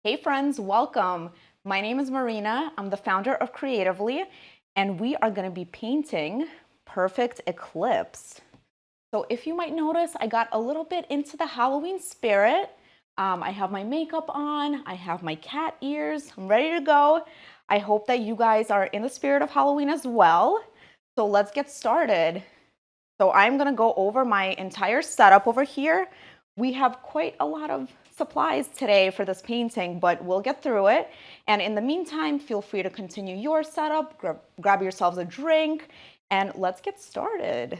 Hey friends, welcome. My name is Marina. I'm the founder of Creatively, and we are going to be painting Purrfect Eclipse. So if you might notice, I got a little bit into the Halloween spirit. I have my makeup on, I have my cat ears, I'm ready to go. I hope that you guys are in the spirit of Halloween as well. So let's get started. So I'm going to go over my entire setup over here. We have quite a lot of supplies today for this painting, but we'll get through it. And in the meantime, feel free to continue your setup, grab yourselves a drink, and let's get started.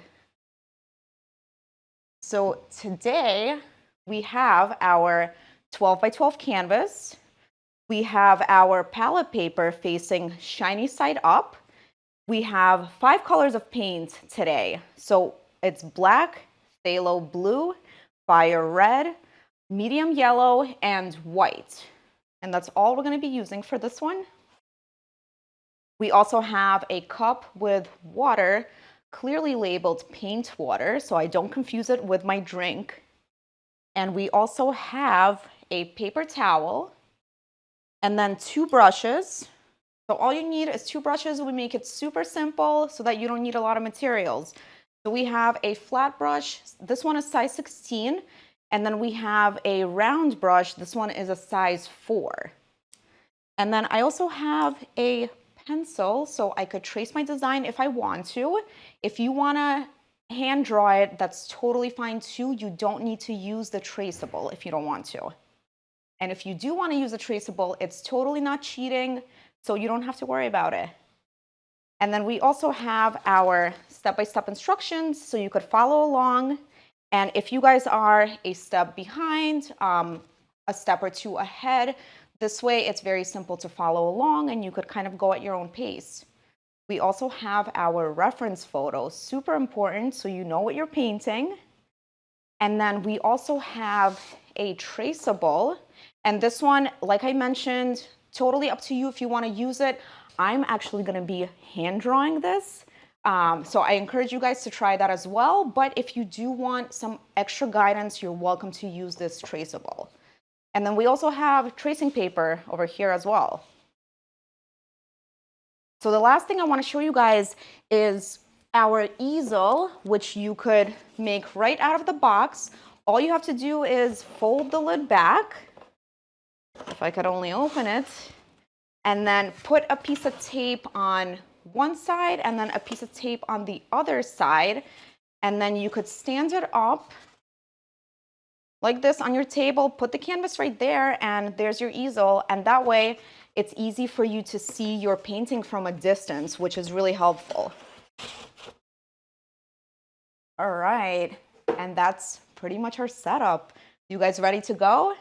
So today we have our 12 by 12 canvas. We have our palette paper facing shiny side up. We have 5 colors of paint today. So it's black, phthalo blue, fire red, medium yellow, and white. And that's all we're going to be using for this one. We also have a cup with water, clearly labeled paint water, so I don't confuse it with my drink. And we also have a paper towel and then 2 brushes. So all you need is 2 brushes. We make it super simple so that you don't need a lot of materials. So we have a flat brush. This one is size 16. And then we have a round brush. This one is a size 4. And then I also have a pencil so I could trace my design if I want to. If you want to hand draw it, that's totally fine too. You don't need to use the traceable if you don't want to. And if you do want to use a traceable, it's totally not cheating, so you don't have to worry about it. And then we also have our step-by-step instructions so you could follow along. And if you guys are a step behind, a step or 2 ahead, this way it's very simple to follow along and you could kind of go at your own pace. We also have our reference photos, super important so you know what you're painting. And then we also have a traceable. And this one, like I mentioned, totally up to you if you want to use it. I'm actually going to be hand drawing this. So I encourage you guys to try that as well. But if you do want some extra guidance, you're welcome to use this traceable. And then we also have tracing paper over here as well. So the last thing I want to show you guys is our easel, which you could make right out of the box. All you have to do is fold the lid back, if I could only open it, and then put a piece of tape on one side and then a piece of tape on the other side. And then you could stand it up like this on your table, put the canvas right there, and there's your easel. And that way it's easy for you to see your painting from a distance, which is really helpful. All right, and that's pretty much our setup. You guys ready to go?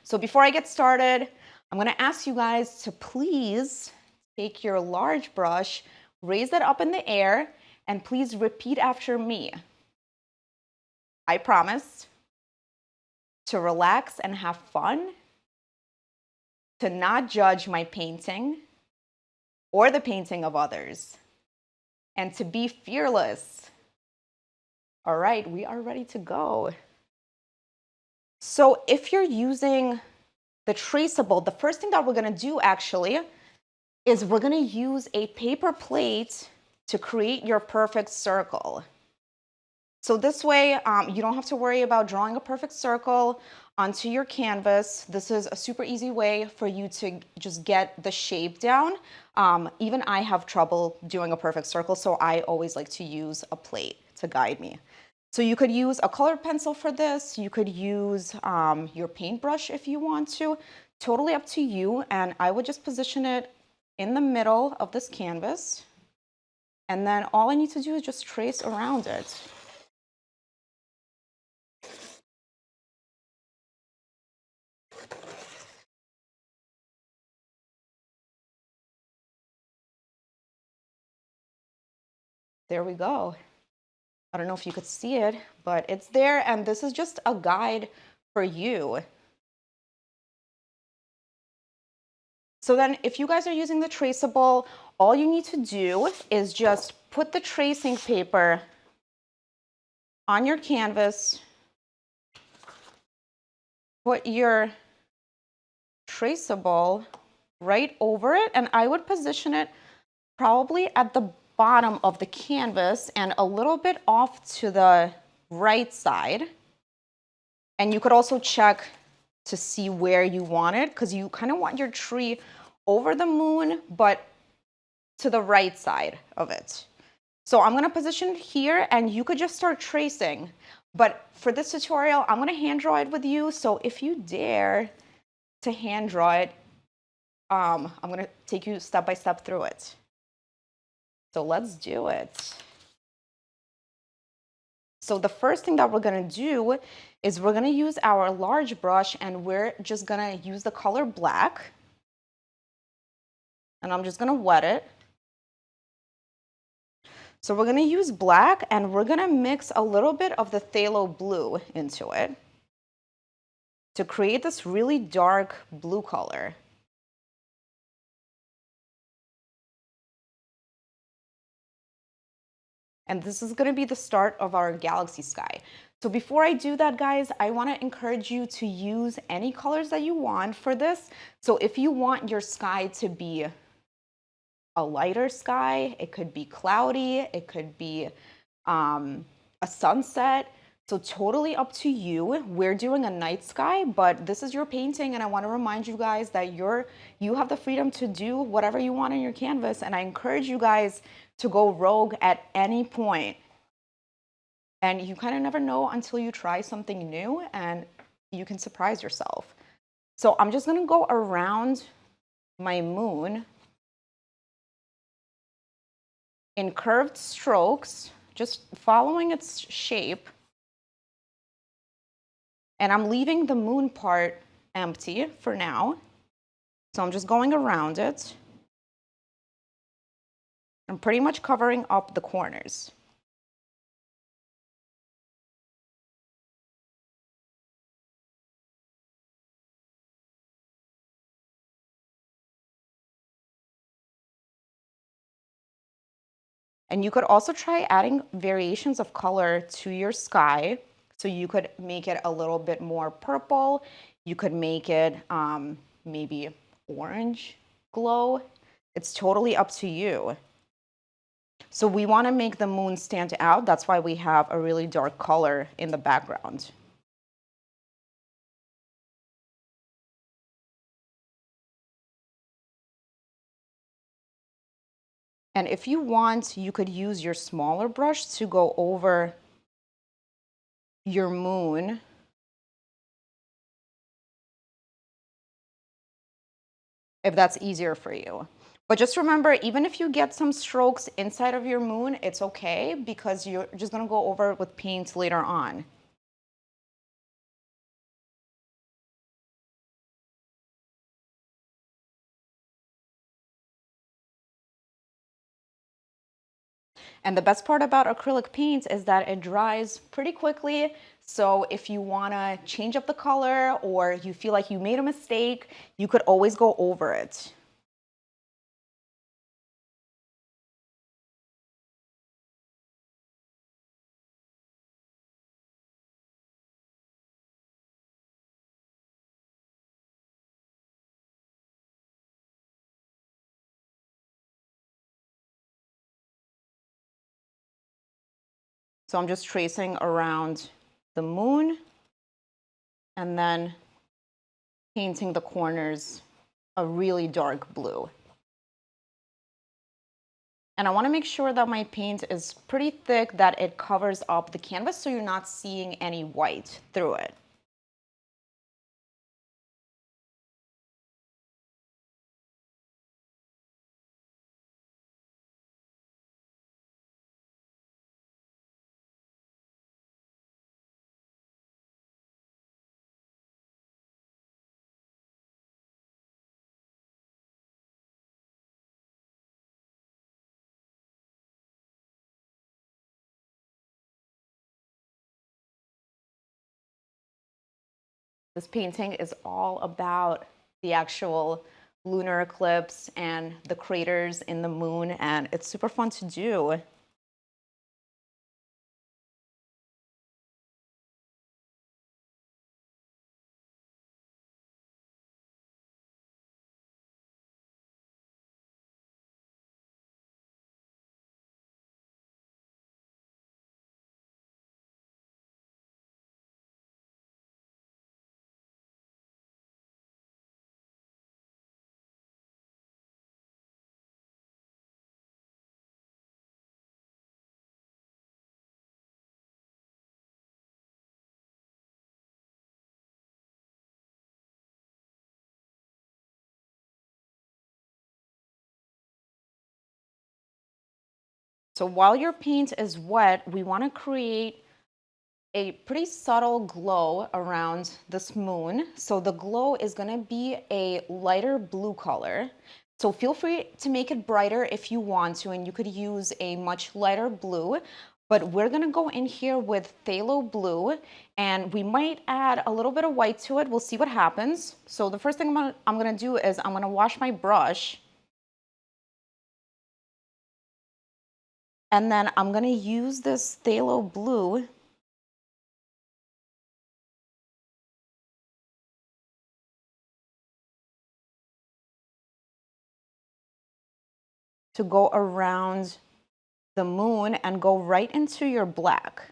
So before I get started, I'm going to ask you guys to please take your large brush, raise it up in the air, and please repeat after me. I promise to relax and have fun, to not judge my painting or the painting of others, and to be fearless. All right, we are ready to go. So if you're using the traceable, the first thing that we're going to do actually is we're going to use a paper plate to create your perfect circle. So this way you don't have to worry about drawing a perfect circle onto your canvas. This is a super easy way for you to just get the shape down. Even I have trouble doing a perfect circle, so I always like to use a plate to guide me. So you could use a colored pencil for this. You could use your paintbrush if you want to. Totally up to you. And I would just position it in the middle of this canvas. And then all I need to do is just trace around it. There we go. I don't know if you could see it, but it's there. And this is just a guide for you. So then if you guys are using the traceable, all you need to do is just put the tracing paper on your canvas, put your traceable right over it, and I would position it probably at the bottom of the canvas and a little bit off to the right side. And you could also check to see where you want it, because you kind of want your tree over the moon, but to the right side of it. So I'm gonna position it here, and you could just start tracing. But for this tutorial, I'm gonna hand draw it with you. So if you dare to hand draw it, I'm gonna take you step by step through it. So let's do it. So the first thing that we're gonna do is we're gonna use our large brush, and we're just gonna use the color black. And I'm just gonna wet it. So we're gonna use black, and we're gonna mix a little bit of the phthalo blue into it to create this really dark blue color. And this is gonna be the start of our galaxy sky. So before I do that, guys, I wanna encourage you to use any colors that you want for this. So if you want your sky to be a lighter sky, it could be cloudy, it could be a sunset. So totally up to you. We're doing a night sky, but this is your painting, and I want to remind you guys that you have the freedom to do whatever you want on your canvas, and I encourage you guys to go rogue at any point. And you kind of never know until you try something new, and you can surprise yourself. So I'm just gonna go around my moon in curved strokes, just following its shape. And I'm leaving the moon part empty for now. So I'm just going around it. I'm pretty much covering up the corners. And you could also try adding variations of color to your sky. So you could make it a little bit more purple. You could make it maybe orange glow. It's totally up to you. So we want to make the moon stand out. That's why we have a really dark color in the background. And if you want, you could use your smaller brush to go over your moon. If that's easier for you. But just remember, even if you get some strokes inside of your moon, it's okay, because you're just gonna go over it with paint later on. And the best part about acrylic paint is that it dries pretty quickly. So if you wanna change up the color, or you feel like you made a mistake, you could always go over it. So I'm just tracing around the moon and then painting the corners a really dark blue. And I want to make sure that my paint is pretty thick, that it covers up the canvas so you're not seeing any white through it. This painting is all about the actual lunar eclipse and the craters in the moon, and it's super fun to do. So while your paint is wet, we want to create a pretty subtle glow around this moon. So the glow is going to be a lighter blue color. So feel free to make it brighter if you want to, and you could use a much lighter blue. But we're going to go in here with phthalo blue, and we might add a little bit of white to it. We'll see what happens. So the first thing I'm going to do is I'm going to wash my brush. And then I'm going to use this phthalo blue to go around the moon and go right into your black.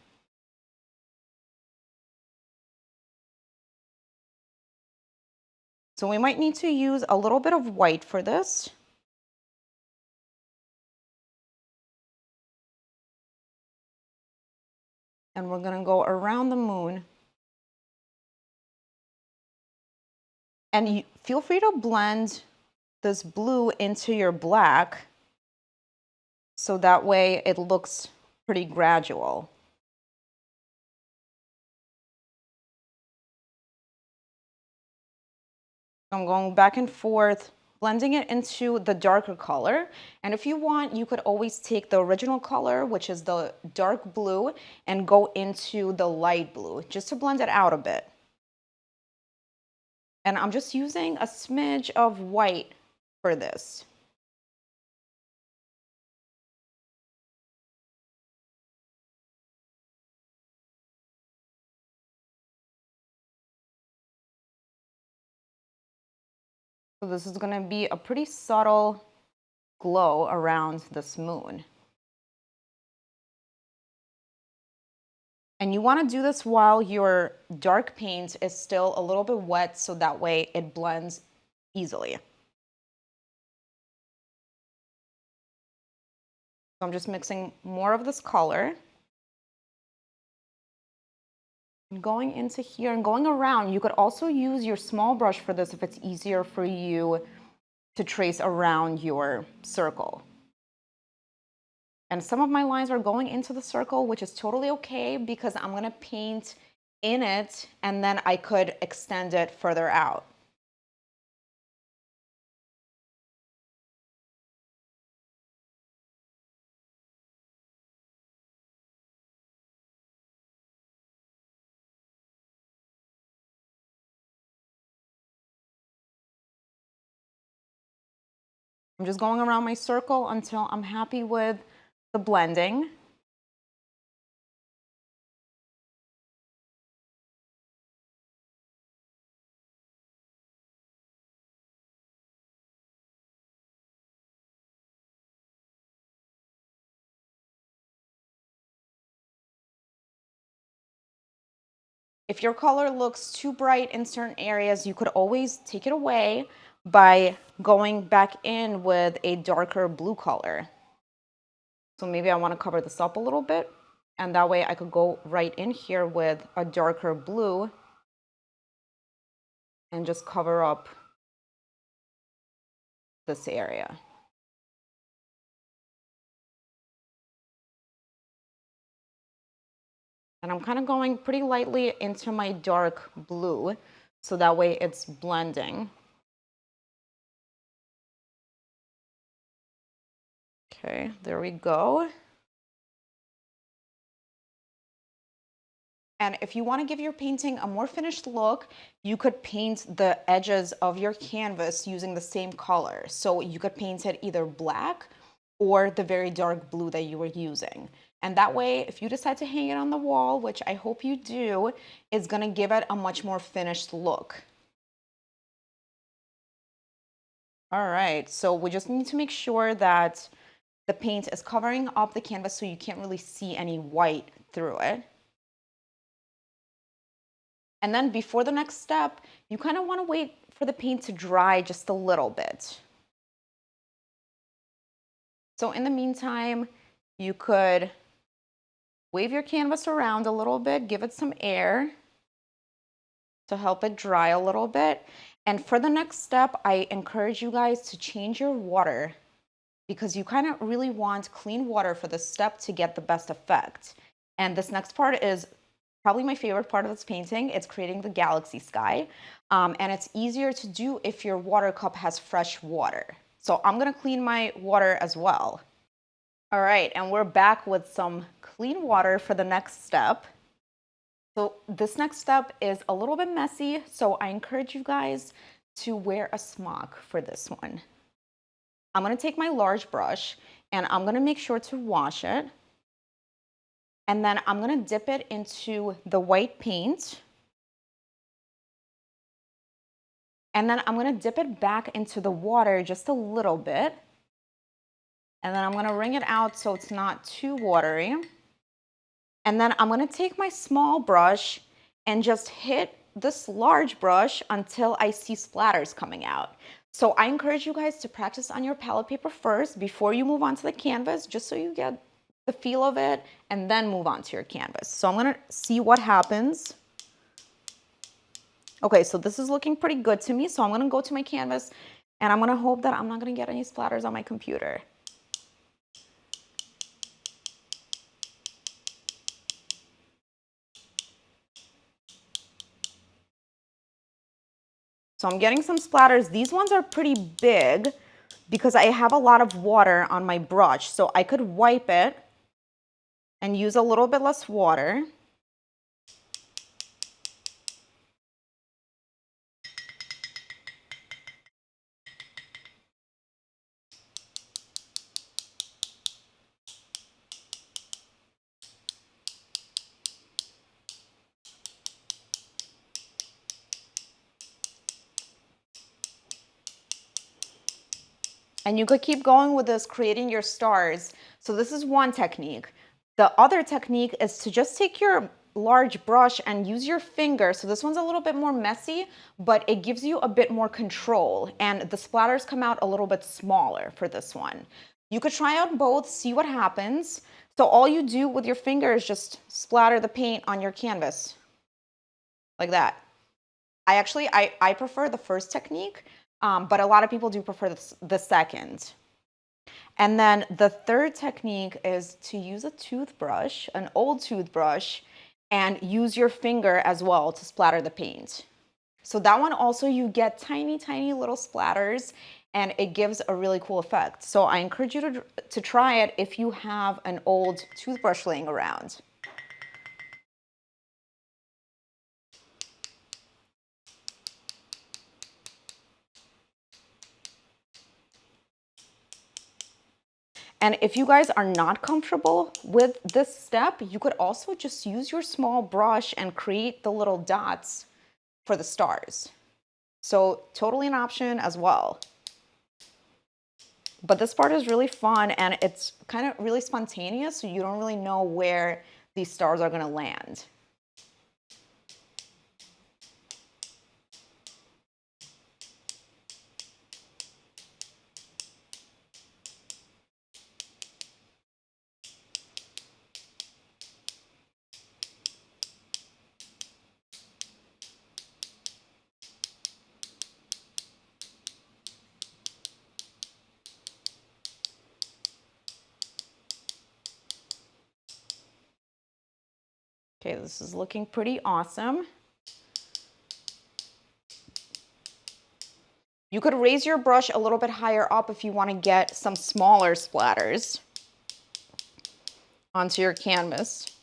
So we might need to use a little bit of white for this. And we're going to go around the moon. And feel free to blend this blue into your black so that way it looks pretty gradual. I'm going back and forth, blending it into the darker color. And if you want, you could always take the original color, which is the dark blue, and go into the light blue, just to blend it out a bit. And I'm just using a smidge of white for this. So this is going to be a pretty subtle glow around this moon. And you want to do this while your dark paint is still a little bit wet, so that way it blends easily. So I'm just mixing more of this color. Going into here and going around. You could also use your small brush for this if it's easier for you to trace around your circle. And some of my lines are going into the circle, which is totally okay because I'm going to paint in it and then I could extend it further out. I'm just going around my circle until I'm happy with the blending. If your color looks too bright in certain areas, you could always take it away by going back in with a darker blue color. So maybe I want to cover this up a little bit, and that way I could go right in here with a darker blue and just cover up this area. And I'm kind of going pretty lightly into my dark blue, so that way it's blending. Okay, there we go. And if you want to give your painting a more finished look, you could paint the edges of your canvas using the same color. So you could paint it either black or the very dark blue that you were using. And that way, if you decide to hang it on the wall, which I hope you do, it's going to give it a much more finished look. All right, so we just need to make sure that the paint is covering up the canvas so you can't really see any white through it. And then before the next step, you kind of want to wait for the paint to dry just a little bit. So in the meantime, you could wave your canvas around a little bit, give it some air to help it dry a little bit. And for the next step, I encourage you guys to change your water because you kind of really want clean water for this step to get the best effect. And this next part is probably my favorite part of this painting. It's creating the galaxy sky. And it's easier to do if your water cup has fresh water. So I'm gonna clean my water as well. All right, and we're back with some clean water for the next step. So this next step is a little bit messy, so I encourage you guys to wear a smock for this one. I'm gonna take my large brush and I'm gonna make sure to wash it. And then I'm gonna dip it into the white paint. And then I'm gonna dip it back into the water just a little bit. And then I'm gonna wring it out so it's not too watery. And then I'm gonna take my small brush and just hit this large brush until I see splatters coming out. So I encourage you guys to practice on your palette paper first before you move on to the canvas, just so you get the feel of it, and then move on to your canvas. So I'm gonna see what happens. Okay, so this is looking pretty good to me. So I'm gonna go to my canvas and I'm gonna hope that I'm not gonna get any splatters on my computer. So I'm getting some splatters. These ones are pretty big because I have a lot of water on my brush. So I could wipe it and use a little bit less water. And you could keep going with this, creating your stars. So this is one technique. The other technique is to just take your large brush and use your finger. So this one's a little bit more messy, but it gives you a bit more control, and the splatters come out a little bit smaller for this one. You could try out both, see what happens. So all you do with your finger is just splatter the paint on your canvas like that. I prefer the first technique, but a lot of people do prefer the second. And then the third technique is to use a toothbrush, an old toothbrush, and use your finger as well to splatter the paint. So that one also, you get tiny, tiny little splatters, and it gives a really cool effect. So I encourage you to try it if you have an old toothbrush laying around. And if you guys are not comfortable with this step, you could also just use your small brush and create the little dots for the stars. So totally an option as well. But this part is really fun, and it's kind of really spontaneous, so you don't really know where these stars are gonna land. Okay, this is looking pretty awesome. You could raise your brush a little bit higher up if you want to get some smaller splatters onto your canvas.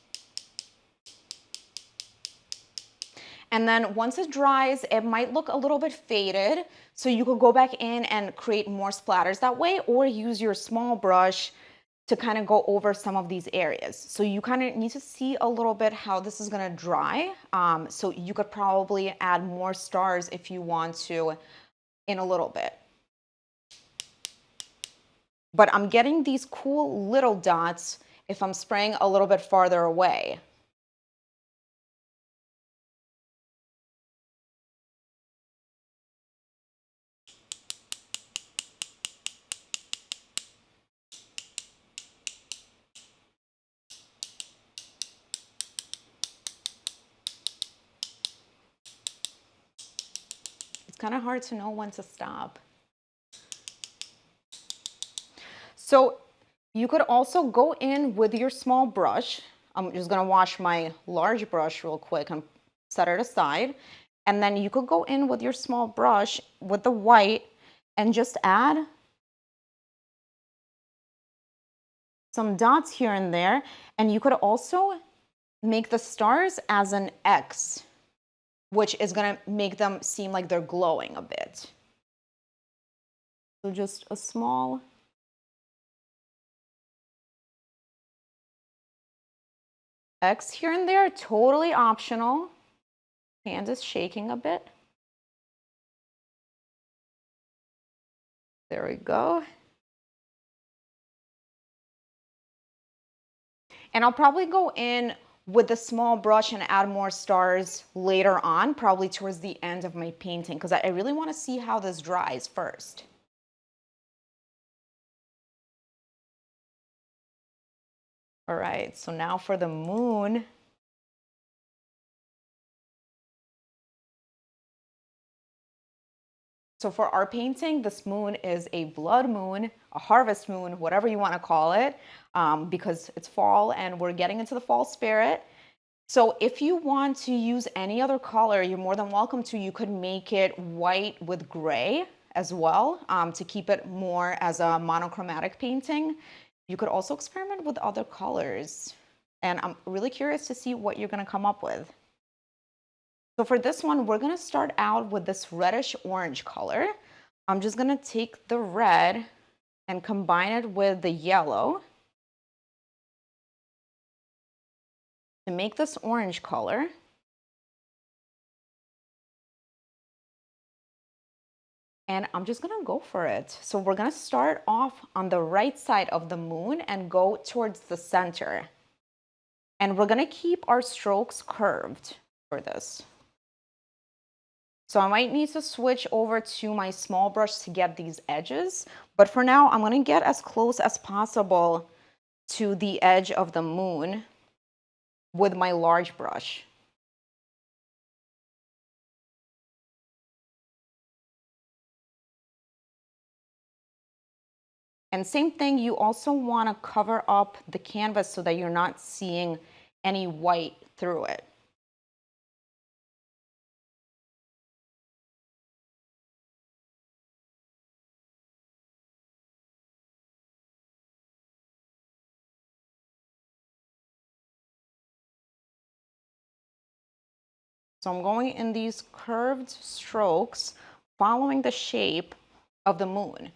And then once it dries, it might look a little bit faded, so you could go back in and create more splatters that way, or use your small brush to kind of go over some of these areas. So you kind of need to see a little bit how this is gonna dry. So you could probably add more stars if you want to in a little bit. But I'm getting these cool little dots if I'm spraying a little bit farther away. It's kind of hard to know when to stop. So you could also go in with your small brush. I'm just gonna wash my large brush real quick and set it aside. And then you could go in with your small brush with the white and just add some dots here and there. And you could also make the stars as an X, which is gonna make them seem like they're glowing a bit. So just a small X here and there, totally optional. Hand is shaking a bit. There we go. And I'll probably go in with the small brush and add more stars later on, probably towards the end of my painting, because I really want to see how this dries first. All right, so now for the moon. So for our painting, this moon is a blood moon, a harvest moon, whatever you want to call it, because it's fall and we're getting into the fall spirit. So if you want to use any other color, you're more than welcome to. You could make it white with gray as well, to keep it more as a monochromatic painting. You could also experiment with other colors. And I'm really curious to see what you're going to come up with. So for this one, we're going to start out with this reddish orange color. I'm just going to take the red and combine it with the yellow to make this orange color. And I'm just gonna go for it. So we're gonna start off on the right side of the moon and go towards the center. And we're gonna keep our strokes curved for this. So I might need to switch over to my small brush to get these edges. But for now, I'm gonna get as close as possible to the edge of the moon with my large brush. And same thing, you also want to cover up the canvas so that you're not seeing any white through it. So I'm going in these curved strokes, following the shape of the moon.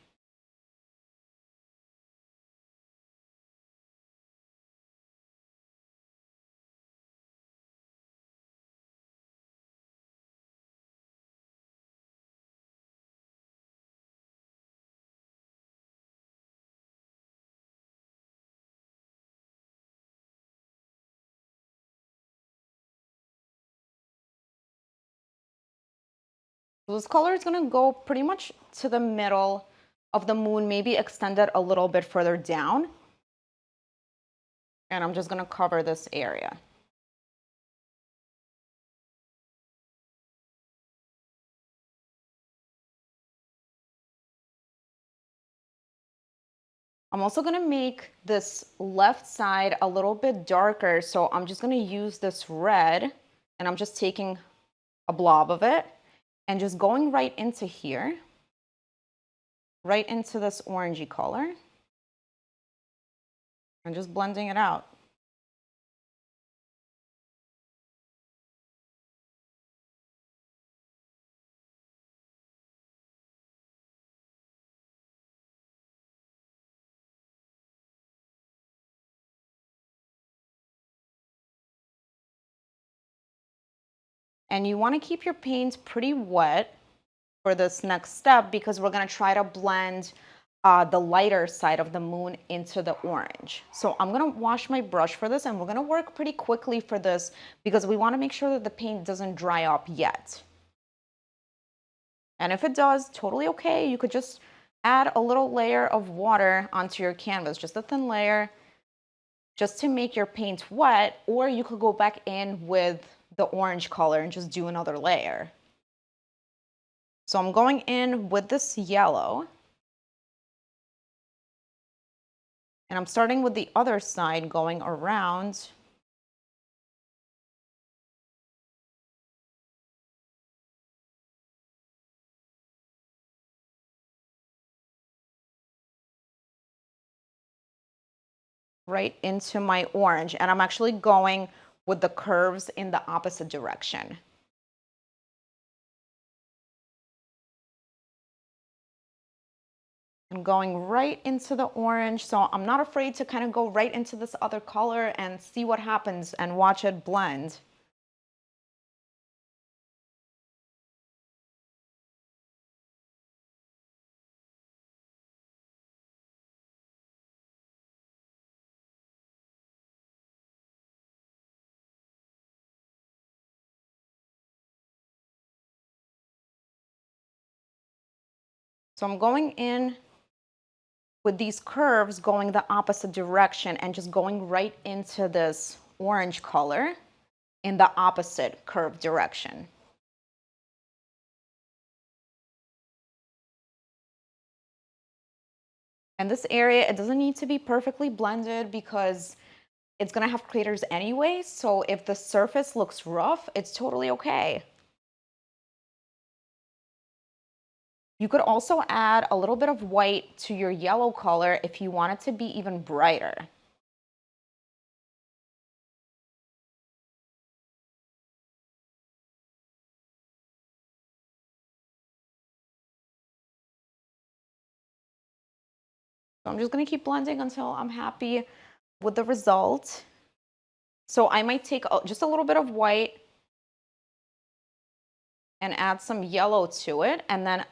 So this color is going to go pretty much to the middle of the moon, maybe extend it a little bit further down. And I'm just going to cover this area. I'm also going to make this left side a little bit darker. So I'm just going to use this red and I'm just taking a blob of it and just going right into here, right into this orangey color and just blending it out. And you want to keep your paint pretty wet for this next step because we're going to try to blend the lighter side of the moon into the orange. So I'm going to wash my brush for this and we're going to work pretty quickly for this because we want to make sure that the paint doesn't dry up yet. And if it does, totally okay. You could just add a little layer of water onto your canvas, just a thin layer, just to make your paint wet, or you could go back in with the orange color and just do another layer. So I'm going in with this yellow. And I'm starting with the other side, going around. Right into my orange. And I'm actually going with the curves in the opposite direction. I'm going right into the orange, so I'm not afraid to kind of go right into this other color and see what happens and watch it blend. So I'm going in with these curves going the opposite direction and just going right into this orange color in the opposite curve direction. And this area, it doesn't need to be perfectly blended because it's gonna have craters anyway. So if the surface looks rough, it's totally okay. You could also add a little bit of white to your yellow color if you want it to be even brighter. So I'm just gonna keep blending until I'm happy with the result. So I might take just a little bit of white and add some yellow to it, and then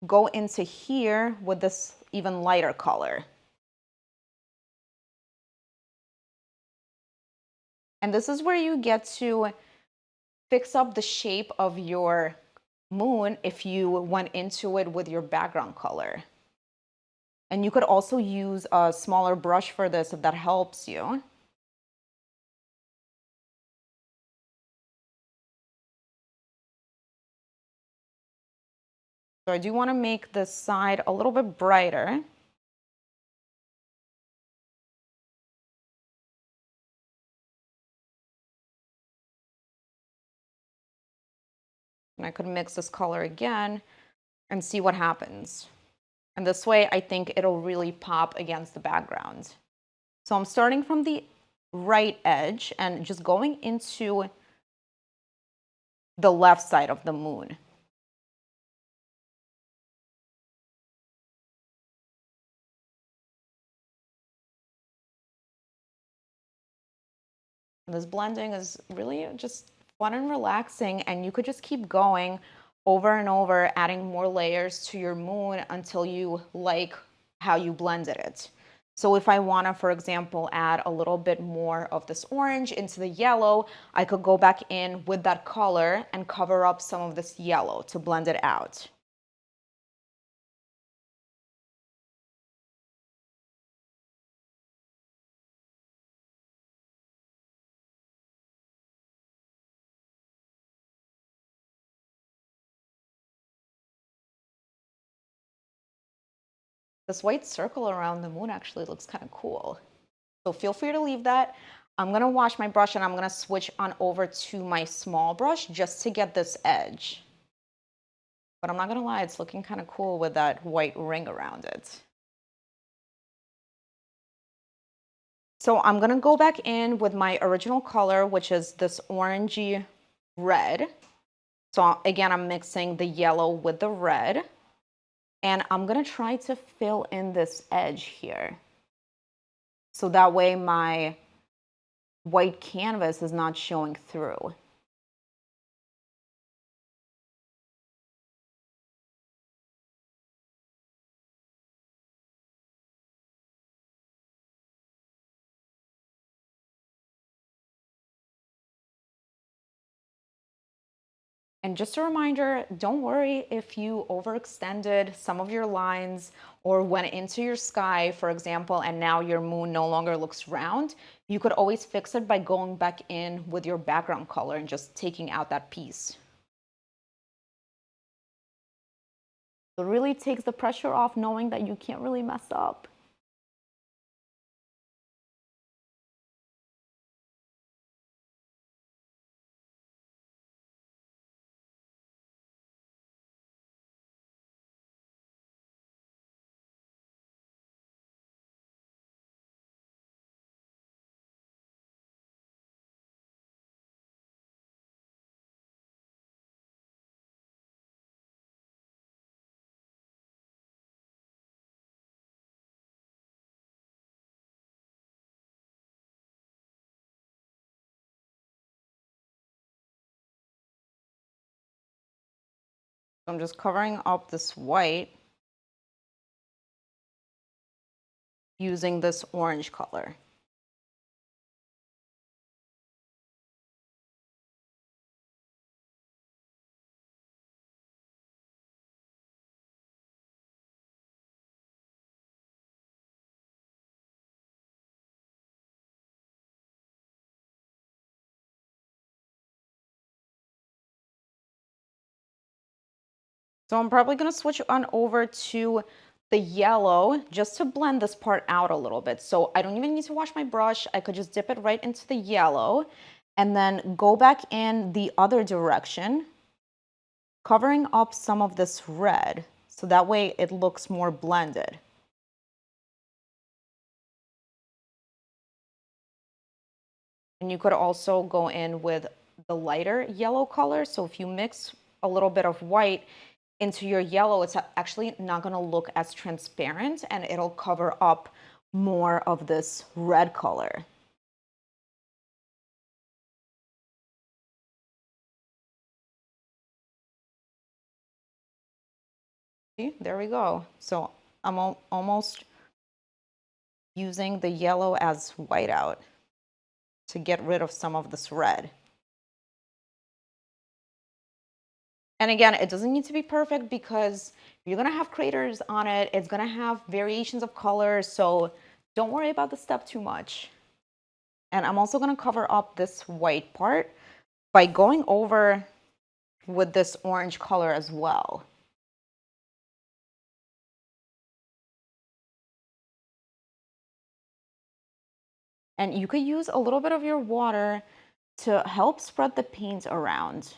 go into here with this even lighter color. And this is where you get to fix up the shape of your moon if you went into it with your background color. And you could also use a smaller brush for this if that helps you. So I do want to make this side a little bit brighter. And I could mix this color again and see what happens. And this way, I think it'll really pop against the background. So I'm starting from the right edge and just going into the left side of the moon. This blending is really just fun and relaxing, and you could just keep going over and over, adding more layers to your moon until you like how you blended it. So if I want to, for example, add a little bit more of this orange into the yellow, I could go back in with that color and cover up some of this yellow to blend it out. This white circle around the moon actually looks kind of cool. So feel free to leave that. I'm gonna wash my brush and I'm gonna switch on over to my small brush just to get this edge. But I'm not gonna lie, it's looking kind of cool with that white ring around it. So I'm gonna go back in with my original color, which is this orangey red. So again, I'm mixing the yellow with the red. And I'm gonna try to fill in this edge here. So that way my white canvas is not showing through. And just a reminder, don't worry if you overextended some of your lines or went into your sky, for example, and now your moon no longer looks round. You could always fix it by going back in with your background color and just taking out that piece. It really takes the pressure off knowing that you can't really mess up. I'm just covering up this white using this orange color. So I'm probably going to switch on over to the yellow just to blend this part out a little bit. So I don't even need to wash my brush. I could just dip it right into the yellow and then go back in the other direction, covering up some of this red. So that way it looks more blended. And you could also go in with the lighter yellow color. So if you mix a little bit of white into your yellow, it's actually not going to look as transparent and it'll cover up more of this red color. See, there we go. So I'm almost using the yellow as whiteout to get rid of some of this red. And again, it doesn't need to be perfect because you're going to have craters on it. It's going to have variations of colors. So don't worry about the step too much. And I'm also going to cover up this white part by going over with this orange color as well. And you could use a little bit of your water to help spread the paint around.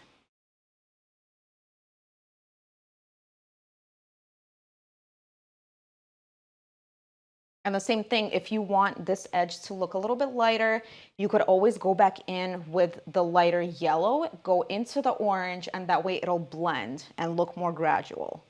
And the same thing, if you want this edge to look a little bit lighter, you could always go back in with the lighter yellow, go into the orange, and that way it'll blend and look more gradual.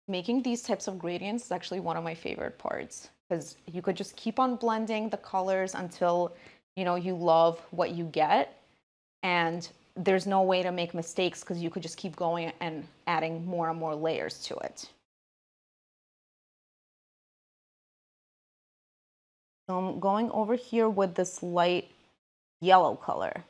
Making these types of gradients is actually one of my favorite parts because you could just keep on blending the colors until you love what you get, and there's no way to make mistakes because you could just keep going and adding more and more layers to it. So I'm going over here with this light yellow color.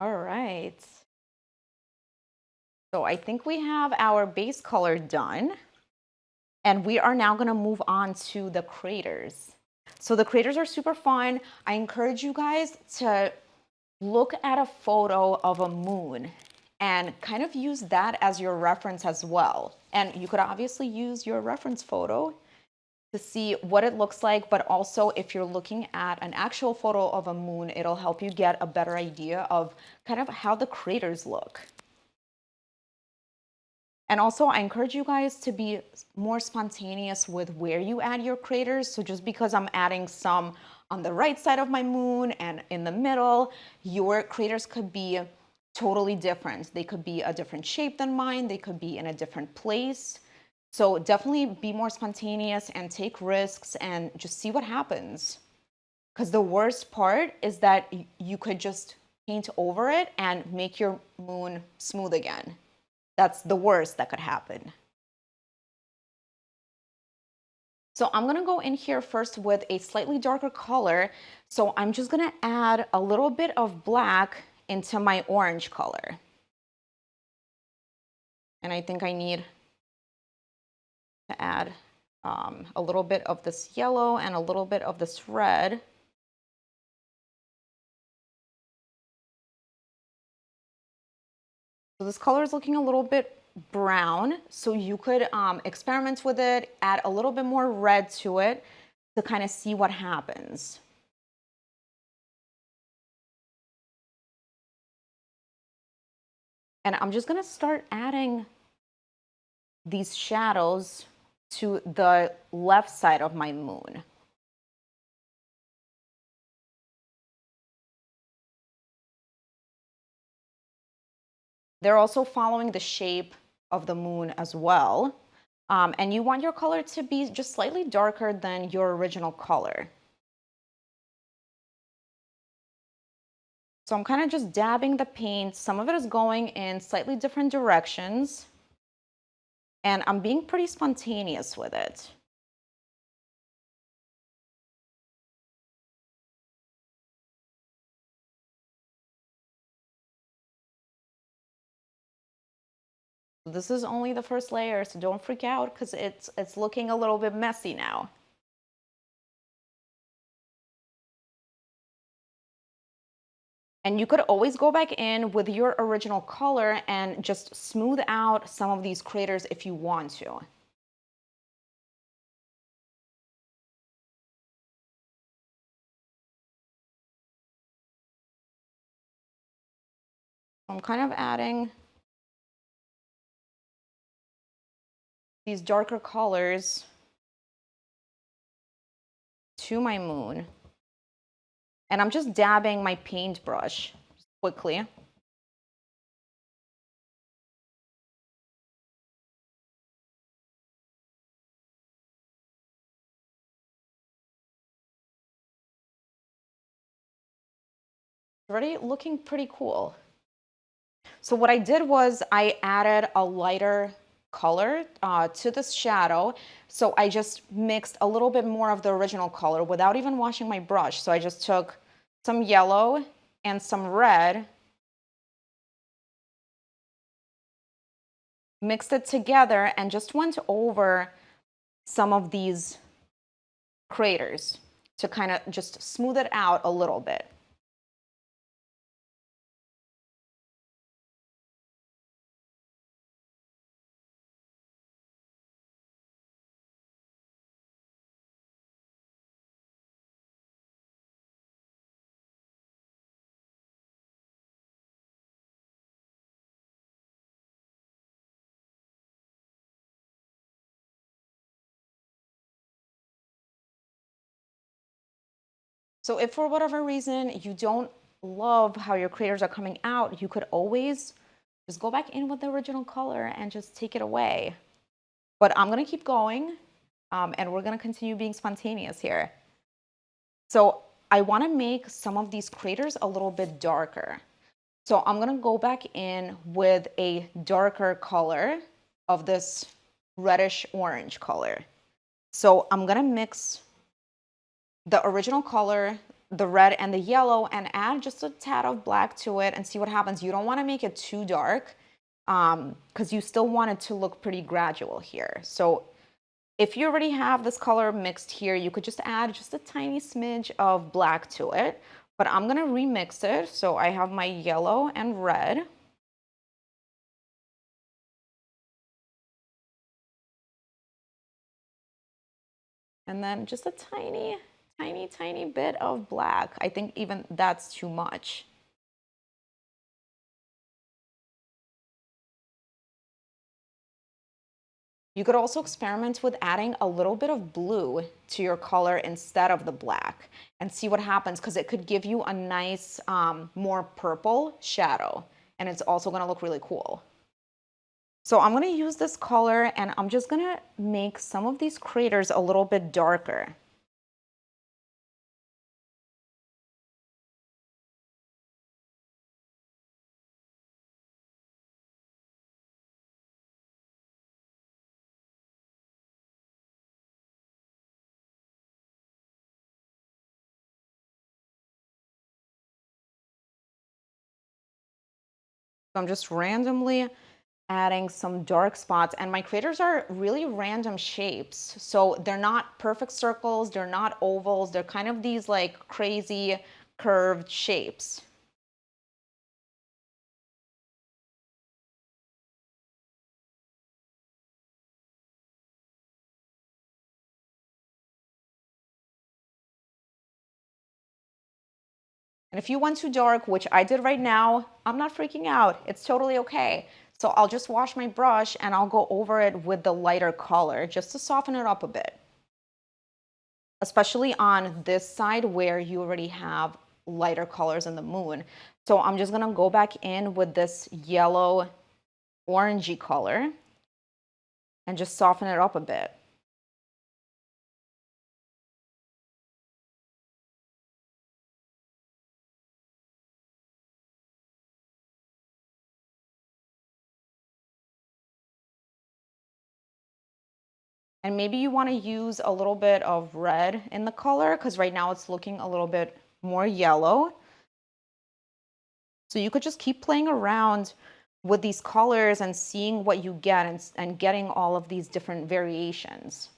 All right. So I think we have our base color done. And we are now going to move on to the craters. So the craters are super fun. I encourage you guys to look at a photo of a moon and kind of use that as your reference as well. And you could obviously use your reference photo to see what it looks like, but also if you're looking at an actual photo of a moon, it'll help you get a better idea of kind of how the craters look. And also, I encourage you guys to be more spontaneous with where you add your craters. So just because I'm adding some on the right side of my moon and in the middle, your craters could be totally different. They could be a different shape than mine. They could be in a different place. So definitely be more spontaneous and take risks and just see what happens. Because the worst part is that you could just paint over it and make your moon smooth again. That's the worst that could happen. So I'm going to go in here first with a slightly darker color. So I'm just going to add a little bit of black into my orange color. And I think I need to add a little bit of this yellow and a little bit of this red. So this color is looking a little bit brown, so you could experiment with it, add a little bit more red to it to kind of see what happens. And I'm just gonna start adding these shadows to the left side of my moon. They're also following the shape of the moon as well. And you want your color to be just slightly darker than your original color. So I'm kind of just dabbing the paint. Some of it is going in slightly different directions. And I'm being pretty spontaneous with it. This is only the first layer, so don't freak out because it's looking a little bit messy now. And you could always go back in with your original color and just smooth out some of these craters if you want to. I'm kind of adding these darker colors to my moon. And I'm just dabbing my paintbrush quickly. Already looking pretty cool. So what I did was I added a lighter color to this shadow. So I just mixed a little bit more of the original color without even washing my brush. So I just took some yellow and some red, mixed it together, and just went over some of these craters to kind of just smooth it out a little bit. So if for whatever reason you don't love how your craters are coming out, you could always just go back in with the original color and just take it away. But I'm gonna keep going and we're gonna continue being spontaneous here. So I wanna make some of these craters a little bit darker. So I'm gonna go back in with a darker color of this reddish orange color. So I'm gonna mix the original color, the red and the yellow, and add just a tad of black to it and see what happens. You don't want to make it too dark because you still want it to look pretty gradual here. So if you already have this color mixed here, you could just add just a tiny smidge of black to it. But I'm going to remix it. So I have my yellow and red. And then just a tiny, tiny, tiny bit of black. I think even that's too much. You could also experiment with adding a little bit of blue to your color instead of the black and see what happens because it could give you a nice, more purple shadow. And it's also gonna look really cool. So I'm gonna use this color and I'm just gonna make some of these craters a little bit darker. So I'm just randomly adding some dark spots, and my craters are really random shapes. So they're not perfect circles, they're not ovals, they're kind of these like crazy curved shapes. And if you went too dark, which I did right now, I'm not freaking out. It's totally okay. So I'll just wash my brush and I'll go over it with the lighter color just to soften it up a bit. Especially on this side where you already have lighter colors in the moon. So I'm just gonna go back in with this yellow orangey color and just soften it up a bit. And maybe you want to use a little bit of red in the color because right now it's looking a little bit more yellow. So you could just keep playing around with these colors and seeing what you get and getting all of these different variations.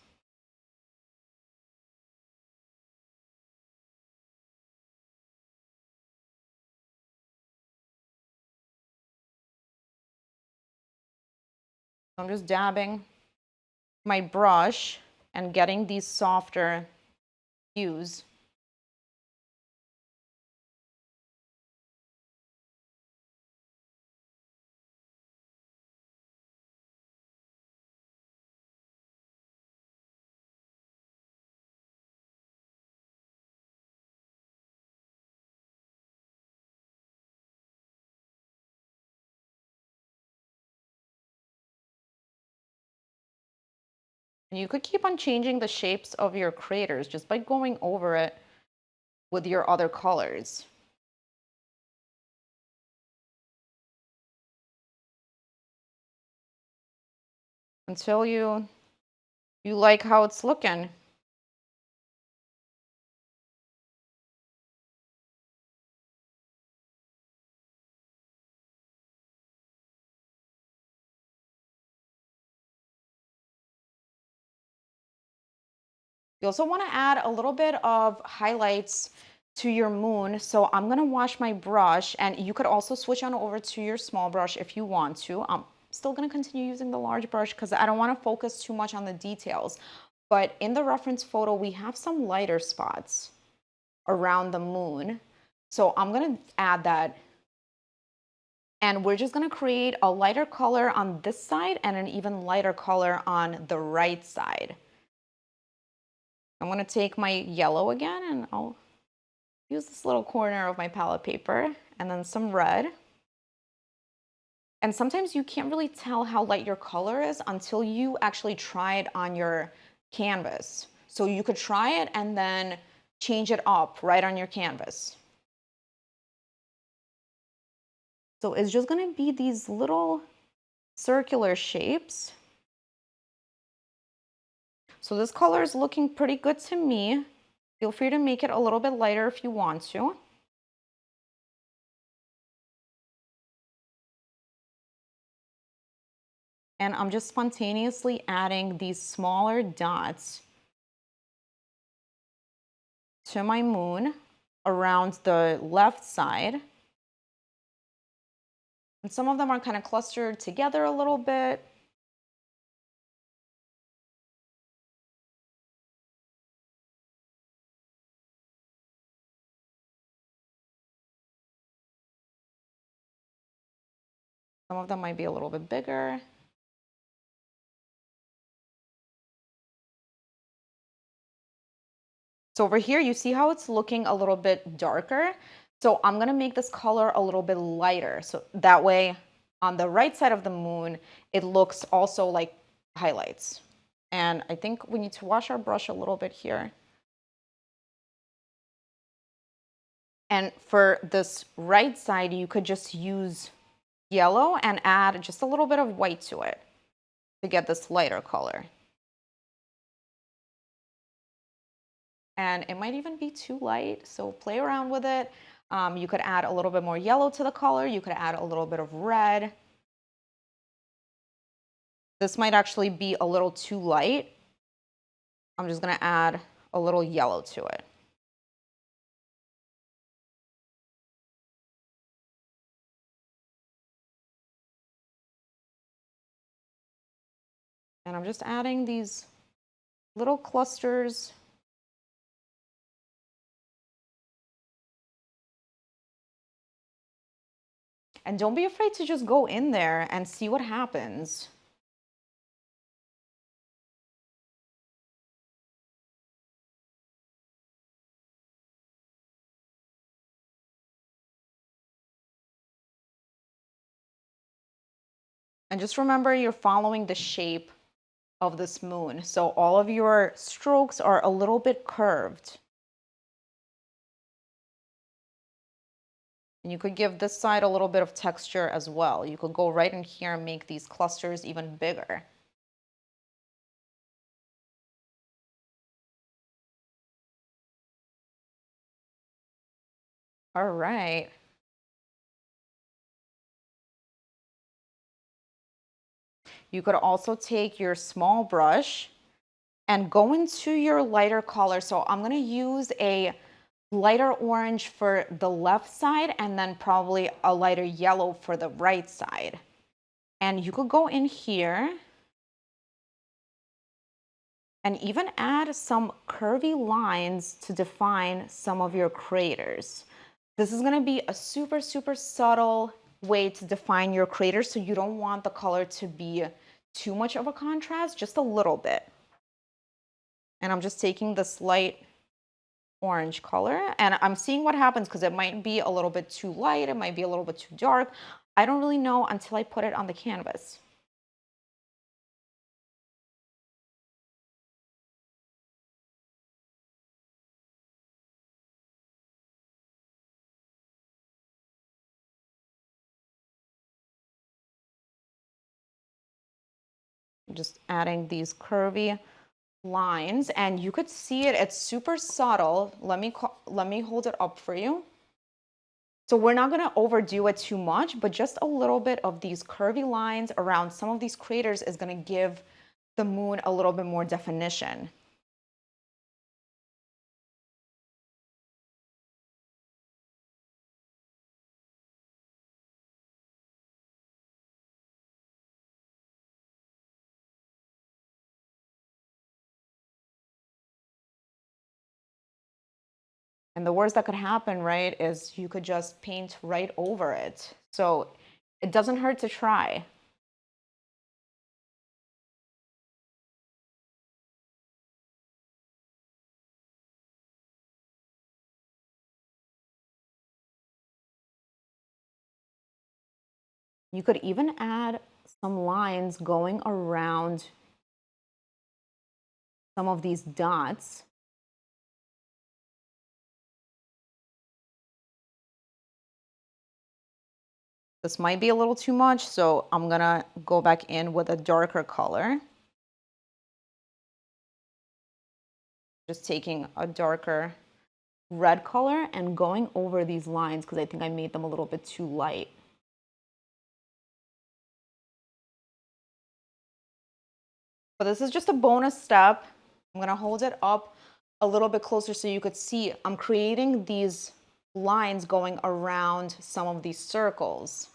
I'm just dabbing my brush and getting these softer hues. And you could keep on changing the shapes of your craters just by going over it with your other colors. Until you like how it's looking. You also want to add a little bit of highlights to your moon. So I'm going to wash my brush, and you could also switch on over to your small brush if you want to. I'm still going to continue using the large brush because I don't want to focus too much on the details. But in the reference photo, we have some lighter spots around the moon. So I'm going to add that. And we're just going to create a lighter color on this side and an even lighter color on the right side. I'm going to take my yellow again and I'll use this little corner of my palette paper and then some red. And sometimes you can't really tell how light your color is until you actually try it on your canvas. So you could try it and then change it up right on your canvas. So it's just going to be these little circular shapes. So this color is looking pretty good to me. Feel free to make it a little bit lighter if you want to. And I'm just spontaneously adding these smaller dots to my moon around the left side. And some of them are kind of clustered together a little bit. Some of them might be a little bit bigger. So over here, you see how it's looking a little bit darker. So I'm gonna make this color a little bit lighter. So that way on the right side of the moon, it looks also like highlights. And I think we need to wash our brush a little bit here. And for this right side, you could just use yellow and add just a little bit of white to it to get this lighter color. And it might even be too light, so play around with it. You could add a little bit more yellow to the color. You could add a little bit of red. This might actually be a little too light. I'm just gonna add a little yellow to it. And I'm just adding these little clusters And don't be afraid to just go in there and see what happens. And just remember you're following the shape of this moon. So all of your strokes are a little bit curved. And you could give this side a little bit of texture as well. You could go right in here and make these clusters even bigger. All right. You could also take your small brush and go into your lighter color. So I'm gonna use a lighter orange for the left side and then probably a lighter yellow for the right side. And you could go in here and even add some curvy lines to define some of your craters. This is gonna be a super, super subtle way to define your craters, so you don't want the color to be too much of a contrast, just a little bit. And I'm just taking this light orange color and I'm seeing what happens because it might be a little bit too light, it might be a little bit too dark. I don't really know until I put it on the canvas. Just adding these curvy lines and you could see it, it's super subtle. Let me hold it up for you. So we're not going to overdo it too much, but just a little bit of these curvy lines around some of these craters is going to give the moon a little bit more definition. And the worst that could happen, right, is you could just paint right over it. So it doesn't hurt to try. You could even add some lines going around some of these dots. This might be a little too much, so I'm gonna go back in with a darker color. Just taking a darker red color and going over these lines because I think I made them a little bit too light. But this is just a bonus step. I'm gonna hold it up a little bit closer so you could see I'm creating these lines going around some of these circles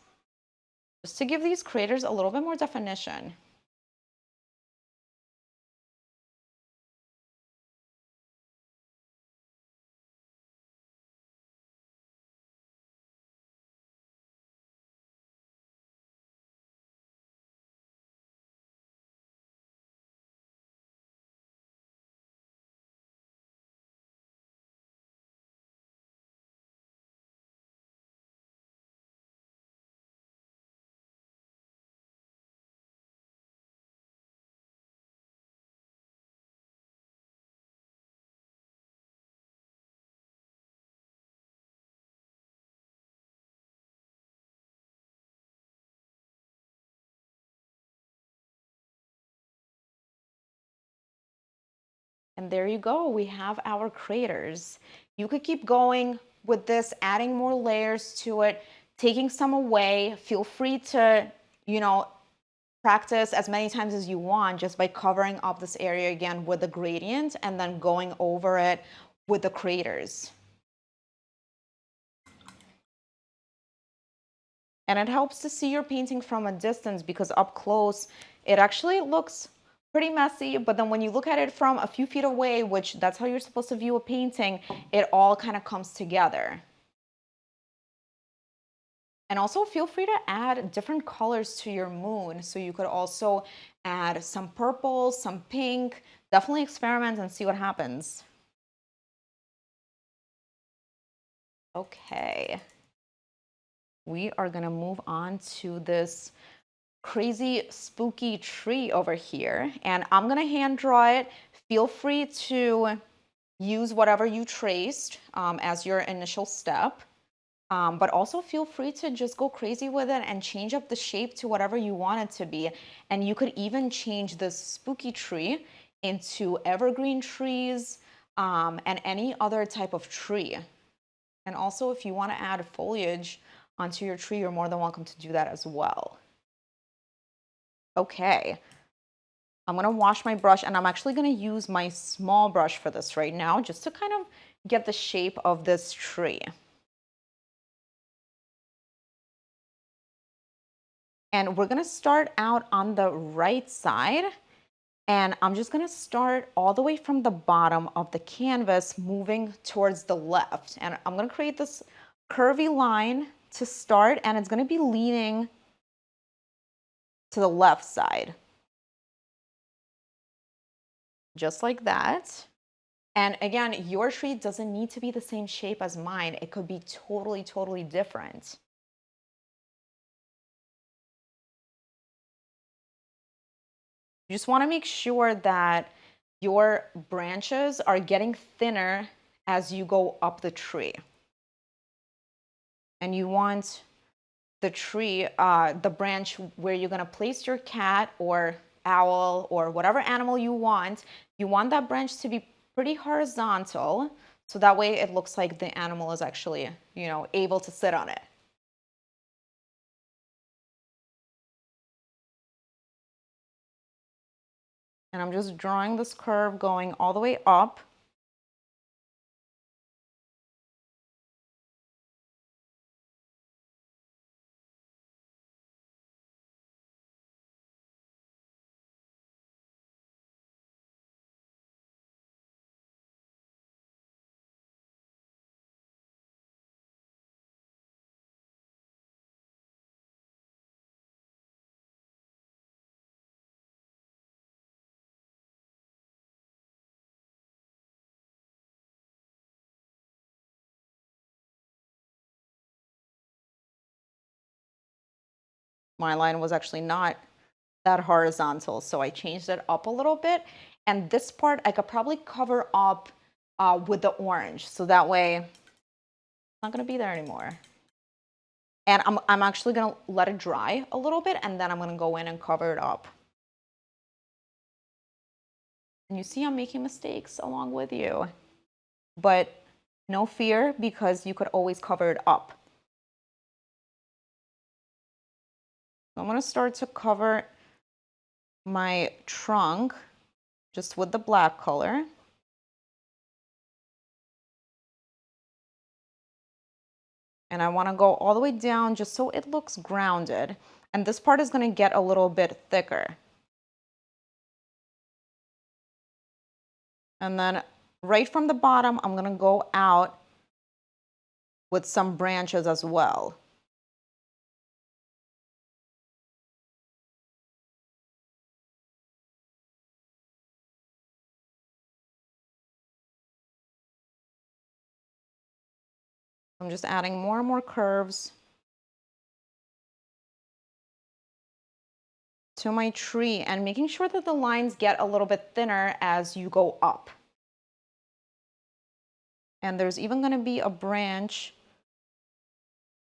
just to give these craters a little bit more definition. And there you go, we have our craters. You could keep going with this, adding more layers to it, taking some away. Feel free to, practice as many times as you want just by covering up this area again with the gradient and then going over it with the craters. And it helps to see your painting from a distance because up close, it actually looks pretty messy, but then when you look at it from a few feet away, which that's how you're supposed to view a painting, it all kind of comes together. And also feel free to add different colors to your moon. So you could also add some purple, some pink. Definitely experiment and see what happens. Okay. We are gonna move on to this crazy spooky tree over here. And I'm gonna hand draw it. Feel free to use whatever you traced as your initial step. But also feel free to just go crazy with it and change up the shape to whatever you want it to be. And you could even change this spooky tree into evergreen trees and any other type of tree. And also, if you want to add foliage onto your tree, you're more than welcome to do that as well. Okay, I'm gonna wash my brush, and I'm actually gonna use my small brush for this right now, just to kind of get the shape of this tree. And we're gonna start out on the right side, and I'm just gonna start all the way from the bottom of the canvas, moving towards the left. And I'm gonna create this curvy line to start, and it's gonna be leaning to the left side. Just like that. And again, your tree doesn't need to be the same shape as mine. It could be totally, totally different. You just want to make sure that your branches are getting thinner as you go up the tree. And you want the tree, the branch where you're going to place your cat or owl or whatever animal you want that branch to be pretty horizontal, so that way it looks like the animal is actually, able to sit on it. And I'm just drawing this curve going all the way up. My line was actually not that horizontal, so I changed it up a little bit. And this part I could probably cover up with the orange, so that way it's not gonna be there anymore. And I'm actually gonna let it dry a little bit, and then I'm gonna go in and cover it up. And you see I'm making mistakes along with you, but no fear, because you could always cover it up. I'm gonna start to cover my trunk just with the black color. And I want to go all the way down just so it looks grounded. And this part is going to get a little bit thicker. And then right from the bottom, I'm going to go out with some branches as well. I'm just adding more and more curves to my tree and making sure that the lines get a little bit thinner as you go up. And there's even going to be a branch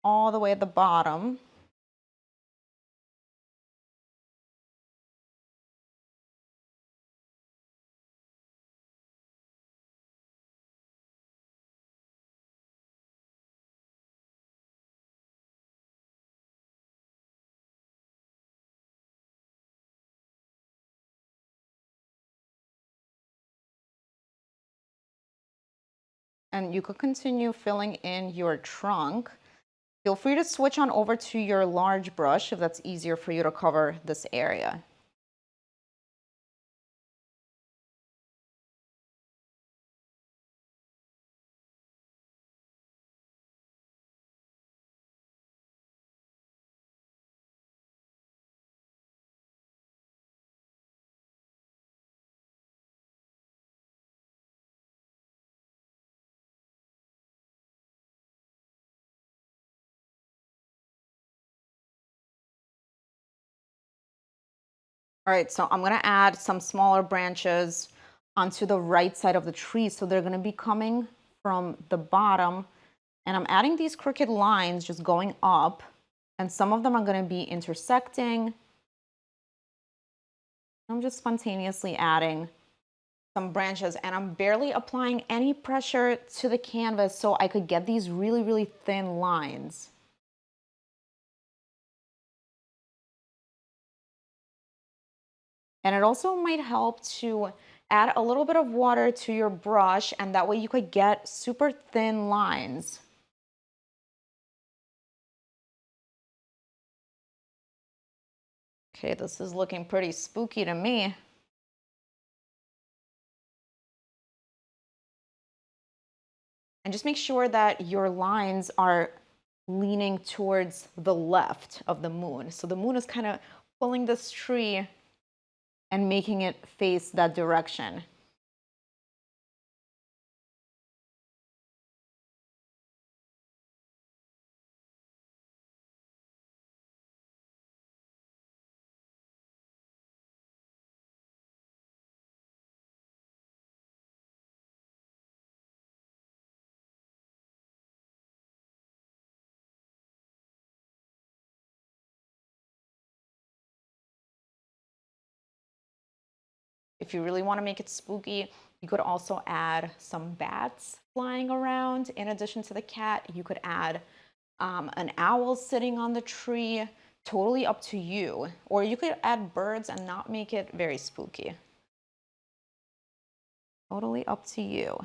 all the way at the bottom. And you could continue filling in your trunk. Feel free to switch on over to your large brush if that's easier for you to cover this area. All right, so I'm gonna add some smaller branches onto the right side of the tree. So they're gonna be coming from the bottom. And I'm adding these crooked lines just going up. And some of them are gonna be intersecting. I'm just spontaneously adding some branches, and I'm barely applying any pressure to the canvas so I could get these really, really thin lines. And it also might help to add a little bit of water to your brush, and that way you could get super thin lines. Okay, this is looking pretty spooky to me. And just make sure that your lines are leaning towards the left of the moon. So the moon is kind of pulling this tree and making it face that direction. If you really want to make it spooky, you could also add some bats flying around. In addition to the cat, you could add an owl sitting on the tree. Totally up to you. Or you could add birds and not make it very spooky. Totally up to you.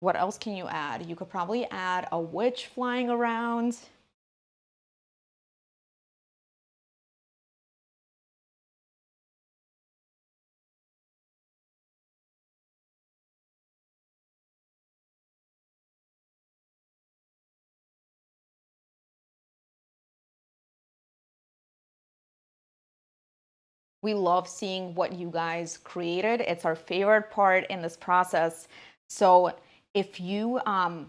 What else can you add? You could probably add a witch flying around. We love seeing what you guys created. It's our favorite part in this process. So if you want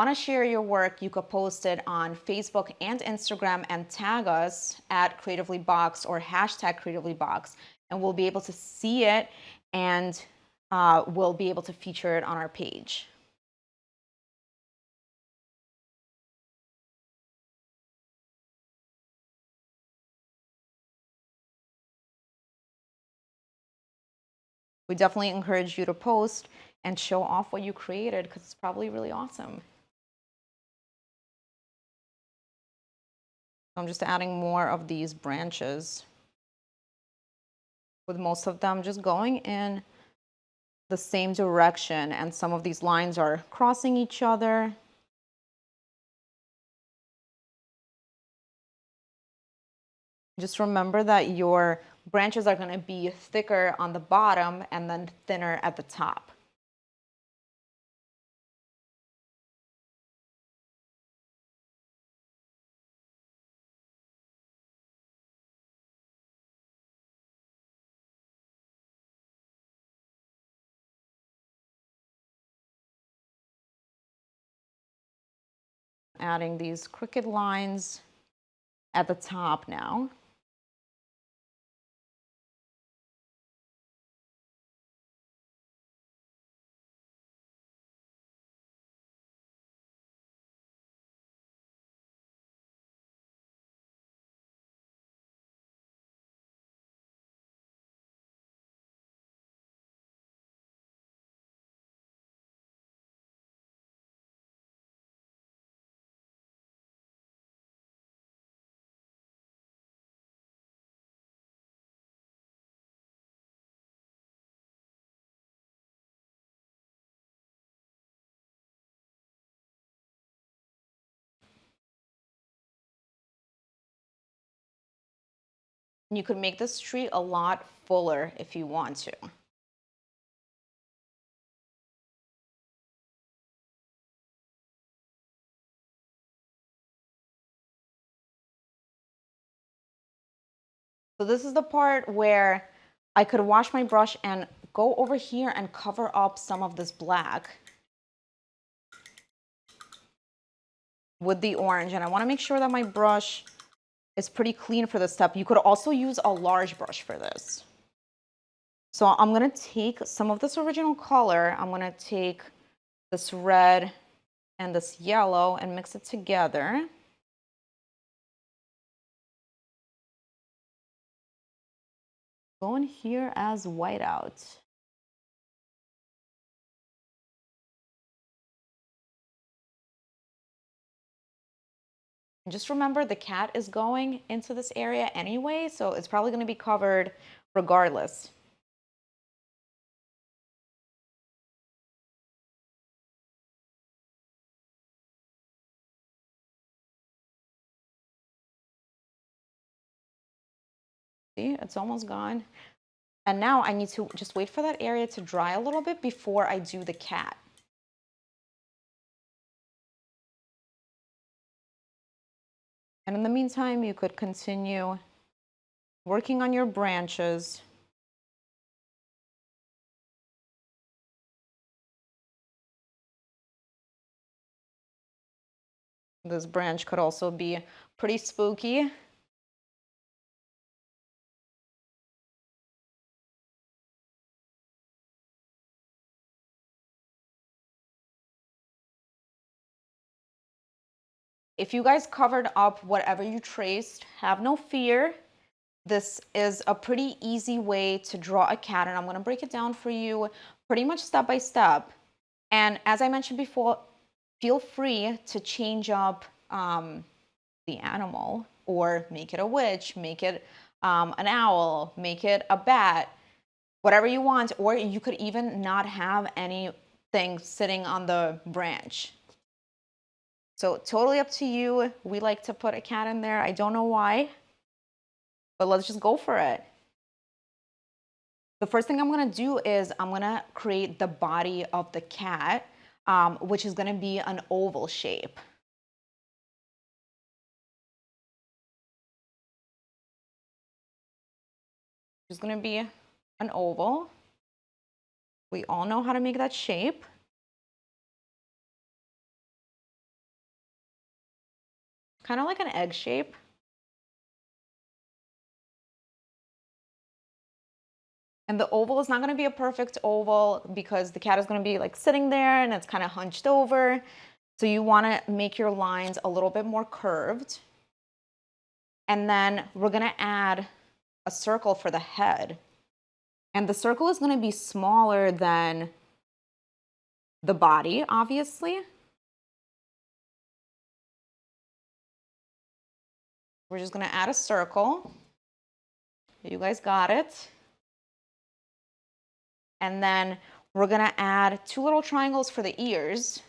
to share your work, you could post it on Facebook and Instagram and tag us at Creatively Boxed or hashtag Creatively Boxed, and we'll be able to see it, and we'll be able to feature it on our page. We definitely encourage you to post and show off what you created, because it's probably really awesome. I'm just adding more of these branches, with most of them just going in the same direction, and some of these lines are crossing each other. Just remember that your branches are going to be thicker on the bottom and then thinner at the top. Adding these crooked lines at the top now. You could make this tree a lot fuller if you want to. So this is the part where I could wash my brush and go over here and cover up some of this black. with the orange. And I wanna make sure that my brush is pretty clean for this step. You could also use a large brush for this. So I'm gonna take some of this original color, I'm gonna take this red and this yellow and mix it together. Go in here as whiteout. And just remember the cat is going into this area anyway, so it's probably gonna be covered regardless. See, it's almost gone. And now I need to just wait for that area to dry a little bit before I do the cat. And in the meantime, you could continue working on your branches. This branch could also be pretty spooky. If you guys covered up whatever you traced, have no fear. This is a pretty easy way to draw a cat, and I'm gonna break it down for you pretty much step by step. And as I mentioned before, feel free to change up the animal or make it a witch, make it an owl, make it a bat, whatever you want, or you could even not have anything sitting on the branch. So totally up to you. We like to put a cat in there. I don't know why, but let's just go for it. The first thing I'm gonna do is I'm gonna create the body of the cat, which is gonna be an oval shape. It's gonna be an oval. We all know how to make that shape. Kind of like an egg shape. And the oval is not going to be a perfect oval because the cat is going to be like sitting there and it's kind of hunched over. So you want to make your lines a little bit more curved. And then we're going to add a circle for the head. And the circle is going to be smaller than the body, obviously. We're just going to add a circle. You guys got it. And then we're going to add 2 little triangles for the ears.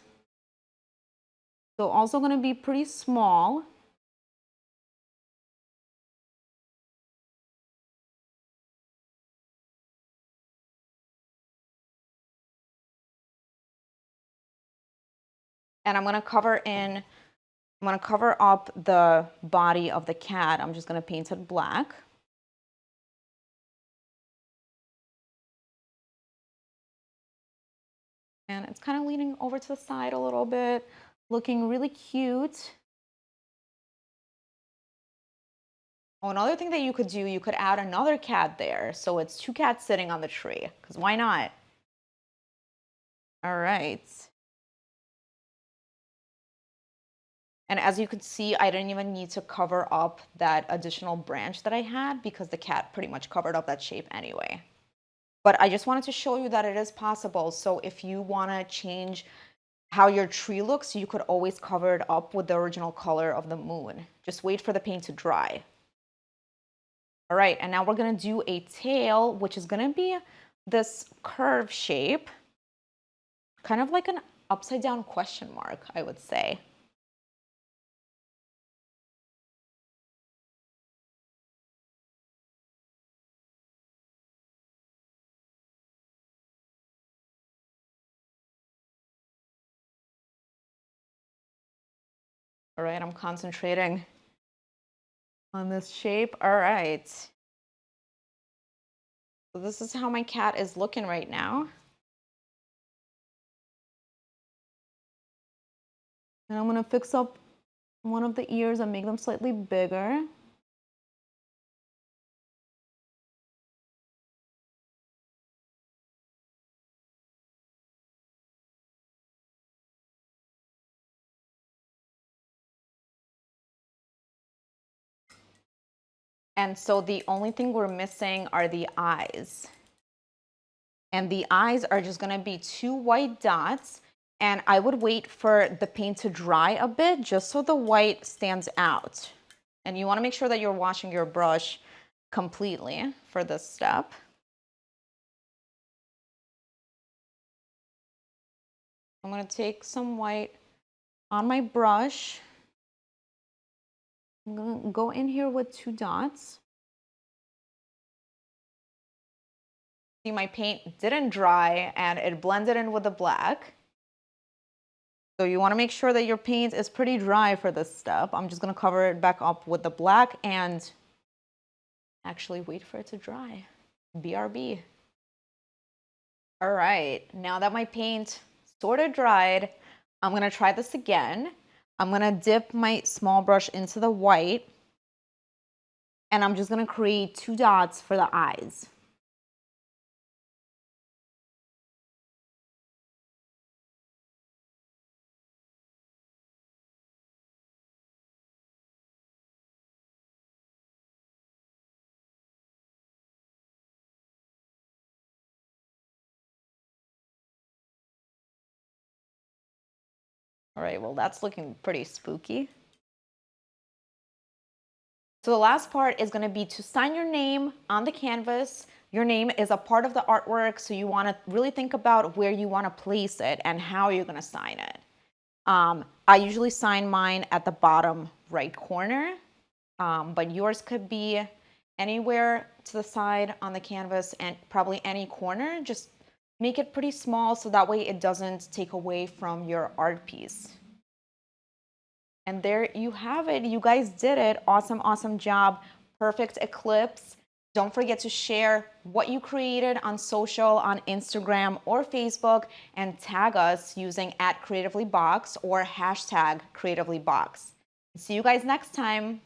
So also going to be pretty small. And I'm going to cover up the body of the cat. I'm just going to paint it black. And it's kind of leaning over to the side a little bit, looking really cute. Oh, another thing that you could do, you could add another cat there. So it's 2 cats sitting on the tree, because why not? All right. And as you could see, I didn't even need to cover up that additional branch that I had because the cat pretty much covered up that shape anyway. But I just wanted to show you that it is possible. So if you want to change how your tree looks, you could always cover it up with the original color of the moon. Just wait for the paint to dry. All right, and now we're going to do a tail, which is going to be this curve shape, kind of like an upside down question mark, I would say. All right, I'm concentrating on this shape. All right. So this is how my cat is looking right now. And I'm going to fix up one of the ears and make them slightly bigger. And so the only thing we're missing are the eyes. And the eyes are just gonna be 2 white dots. And I would wait for the paint to dry a bit just so the white stands out. And you wanna make sure that you're washing your brush completely for this step. I'm gonna take some white on my brush. I'm gonna go in here with 2 dots. See, my paint didn't dry and it blended in with the black. So you wanna make sure that your paint is pretty dry for this step. I'm just gonna cover it back up with the black and actually wait for it to dry. BRB. All right, now that my paint sort of dried, I'm gonna try this again. I'm gonna dip my small brush into the white and I'm just gonna create 2 dots for the eyes. All right, well, that's looking pretty spooky. So the last part is gonna be to sign your name on the canvas. Your name is a part of the artwork, so you wanna really think about where you wanna place it and how you're gonna sign it. I usually sign mine at the bottom right corner, but yours could be anywhere to the side on the canvas and probably any corner. Just make it pretty small so that way it doesn't take away from your art piece. And there you have it. You guys did it. Awesome, awesome job. Purrfect Eclipse. Don't forget to share what you created on social, on Instagram or Facebook, and tag us using @creativelybox or #creativelybox. See you guys next time.